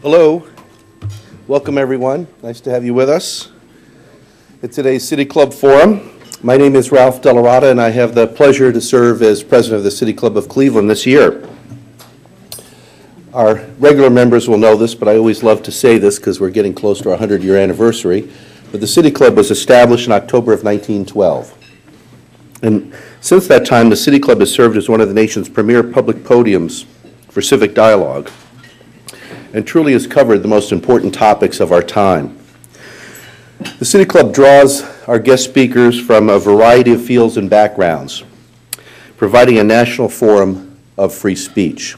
Hello, welcome everyone. Nice to have you with us at today's City Club Forum. My name is Ralph Delarada and I have the pleasure to serve as president of the City Club of Cleveland this year. Our regular members will know this, but I always love to say this because we're getting close to our 100-year anniversary. But the City Club was established in October of 1912. And since that time, the City Club has served as one of the nation's premier public podiums for civic dialogue, and truly has covered the most important topics of our time. The City Club draws our guest speakers from a variety of fields and backgrounds, providing a national forum of free speech.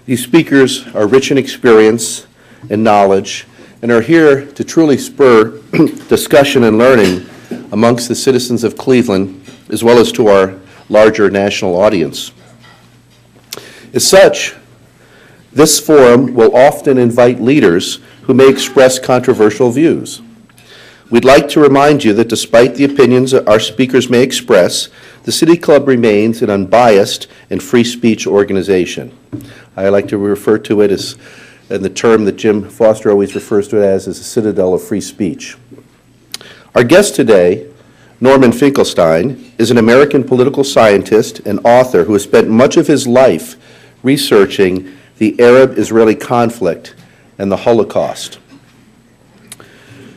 These speakers are rich in experience and knowledge and are here to truly spur discussion and learning amongst the citizens of Cleveland, as well as to our larger national audience. As such, this forum will often invite leaders who may express controversial views. We'd like to remind you that despite the opinions our speakers may express, the City Club remains an unbiased and free speech organization. I like to refer to it as, and the term that Jim Foster always refers to it as a citadel of free speech. Our guest today, Norman Finkelstein, is an American political scientist and author who has spent much of his life researching the Arab-Israeli conflict and the Holocaust.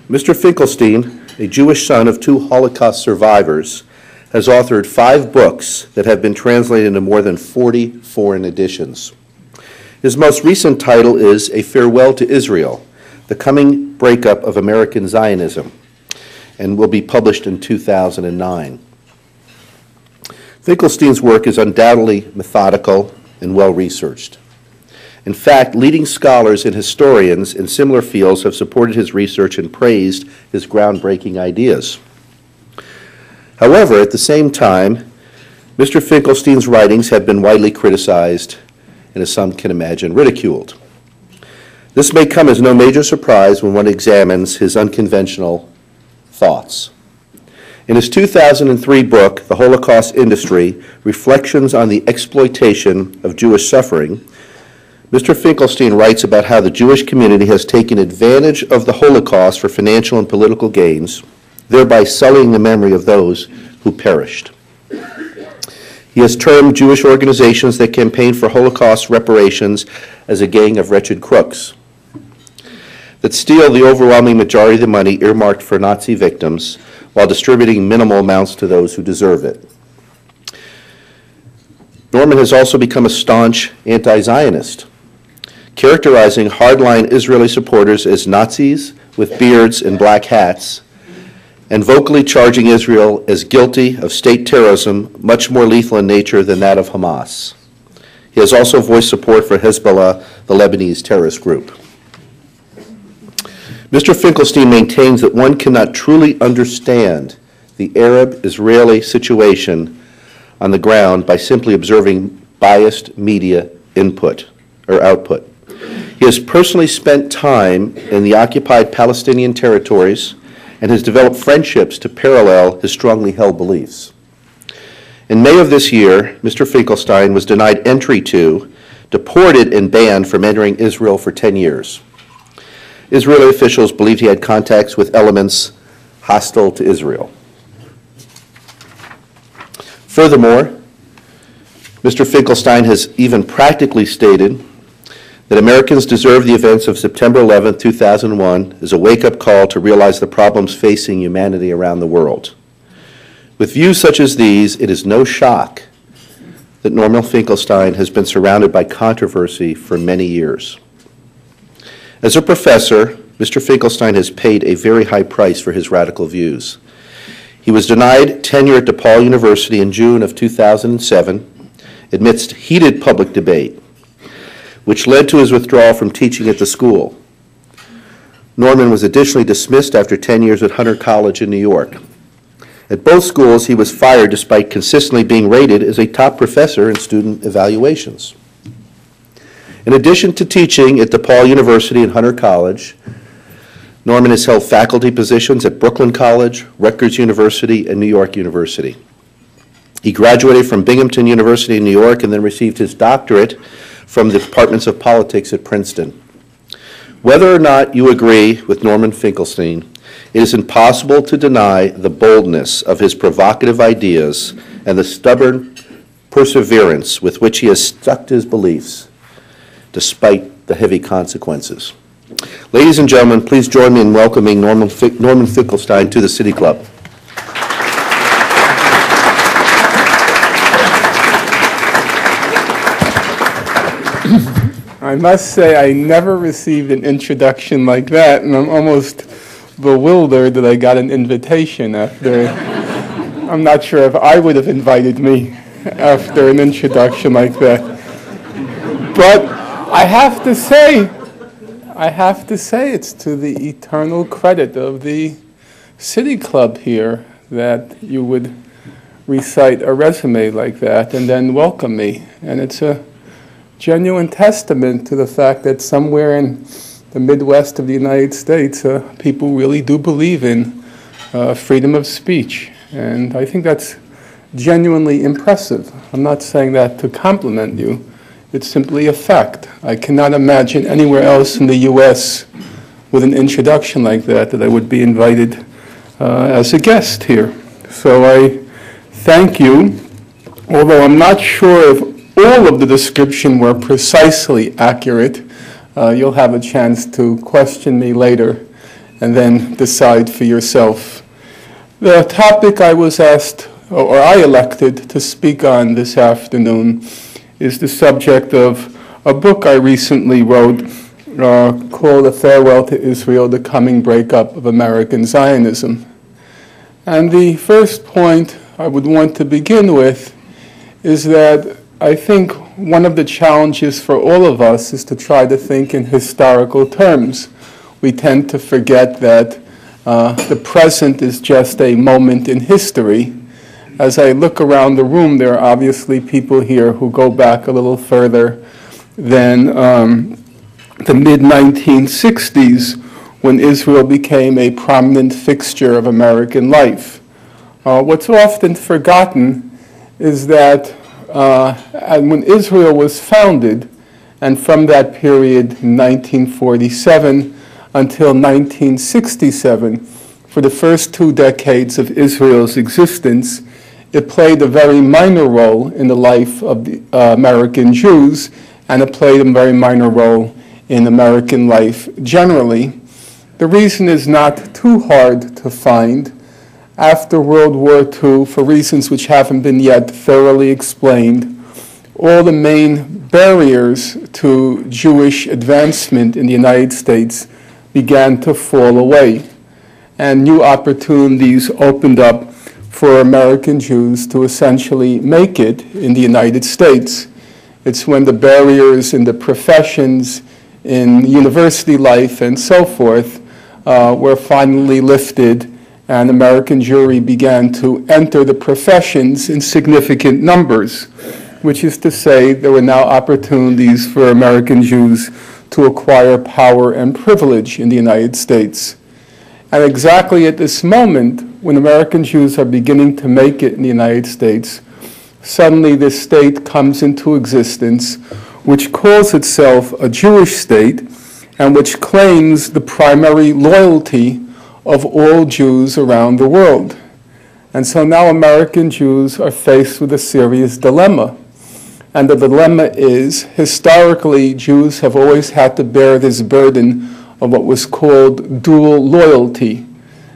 Mr. Finkelstein, a Jewish son of two Holocaust survivors, has authored 5 books that have been translated into more than 40 foreign editions. His most recent title is A Farewell to Israel, The Coming Breakup of American Zionism, and will be published in 2009. Finkelstein's work is undoubtedly methodical and well-researched. In fact, leading scholars and historians in similar fields have supported his research and praised his groundbreaking ideas. However, at the same time, Mr. Finkelstein's writings have been widely criticized and, as some can imagine, ridiculed. This may come as no major surprise when one examines his unconventional thoughts. In his 2003 book, The Holocaust Industry: Reflections on the Exploitation of Jewish Suffering, Mr. Finkelstein writes about how the Jewish community has taken advantage of the Holocaust for financial and political gains, thereby sullying the memory of those who perished. He has termed Jewish organizations that campaign for Holocaust reparations as a gang of wretched crooks that steal the overwhelming majority of the money earmarked for Nazi victims while distributing minimal amounts to those who deserve it. Norman has also become a staunch anti-Zionist, characterizing hardline Israeli supporters as Nazis with beards and black hats, and vocally charging Israel as guilty of state terrorism much more lethal in nature than that of Hamas. He has also voiced support for Hezbollah, the Lebanese terrorist group. Mr. Finkelstein maintains that one cannot truly understand the Arab-Israeli situation on the ground by simply observing biased media input or output. He has personally spent time in the occupied Palestinian territories and has developed friendships to parallel his strongly held beliefs. In May of this year, Mr. Finkelstein was denied entry to, deported, and banned from entering Israel for 10 years. Israeli officials believed he had contacts with elements hostile to Israel. Furthermore, Mr. Finkelstein has even practically stated that Americans deserve the events of September 11, 2001 as a wake-up call to realize the problems facing humanity around the world. With views such as these, it is no shock that Norman Finkelstein has been surrounded by controversy for many years. As a professor, Mr. Finkelstein has paid a very high price for his radical views. He was denied tenure at DePaul University in June of 2007 amidst heated public debate, which led to his withdrawal from teaching at the school. Norman was additionally dismissed after 10 years at Hunter College in New York. At both schools, he was fired despite consistently being rated as a top professor in student evaluations. In addition to teaching at DePaul University and Hunter College, Norman has held faculty positions at Brooklyn College, Rutgers University, and New York University. He graduated from Binghamton University in New York and then received his doctorate from the departments of politics at Princeton. Whether or not you agree with Norman Finkelstein, it is impossible to deny the boldness of his provocative ideas and the stubborn perseverance with which he has stuck to his beliefs, despite the heavy consequences. Ladies and gentlemen, please join me in welcoming Norman Finkelstein to the City Club. I must say I never received an introduction like that, and I'm almost bewildered that I got an invitation after. I'm not sure if I would have invited me after an introduction like that. But I have to say it's to the eternal credit of the City Club here that you would recite a resume like that and then welcome me. And it's a genuine testament to the fact that somewhere in the Midwest of the United States, people really do believe in freedom of speech. And I think that's genuinely impressive. I'm not saying that to compliment you. It's simply a fact. I cannot imagine anywhere else in the U.S. with an introduction like that I would be invited as a guest here. So I thank you, although I'm not sure if all of the description were precisely accurate. You'll have a chance to question me later and then decide for yourself. The topic I was asked, or I elected to speak on this afternoon is the subject of a book I recently wrote called A Farewell to Israel, The Coming Breakup of American Zionism. And the first point I would want to begin with is that I think one of the challenges for all of us is to try to think in historical terms. We tend to forget that the present is just a moment in history. As I look around the room, there are obviously people here who go back a little further than the mid-1960s, when Israel became a prominent fixture of American life. What's often forgotten is that and when Israel was founded, and from that period, 1947 until 1967, for the first 2 decades of Israel's existence, it played a very minor role in the life of the American Jews, and it played a very minor role in American life generally. The reason is not too hard to find. After World War II, for reasons which haven't been yet thoroughly explained, all the main barriers to Jewish advancement in the United States began to fall away, and new opportunities opened up for American Jews to essentially make it in the United States. It's when the barriers in the professions, in university life, and so forth were finally lifted, and American Jewry began to enter the professions in significant numbers, which is to say there were now opportunities for American Jews to acquire power and privilege in the United States. And exactly at this moment, when American Jews are beginning to make it in the United States, suddenly this state comes into existence, which calls itself a Jewish state, and which claims the primary loyalty of all Jews around the world. And so now American Jews are faced with a serious dilemma. And the dilemma is, historically, Jews have always had to bear this burden of what was called dual loyalty.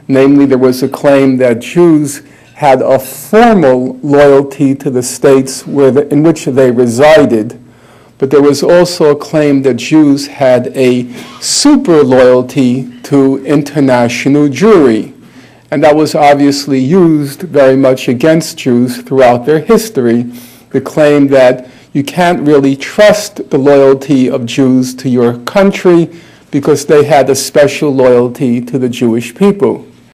Namely, there was a claim that Jews had a formal loyalty to the states in which they resided, but there was also a claim that Jews had a super loyalty to international Jewry. And that was obviously used very much against Jews throughout their history, the claim that you can't really trust the loyalty of Jews to your country because they had a special loyalty to the Jewish people.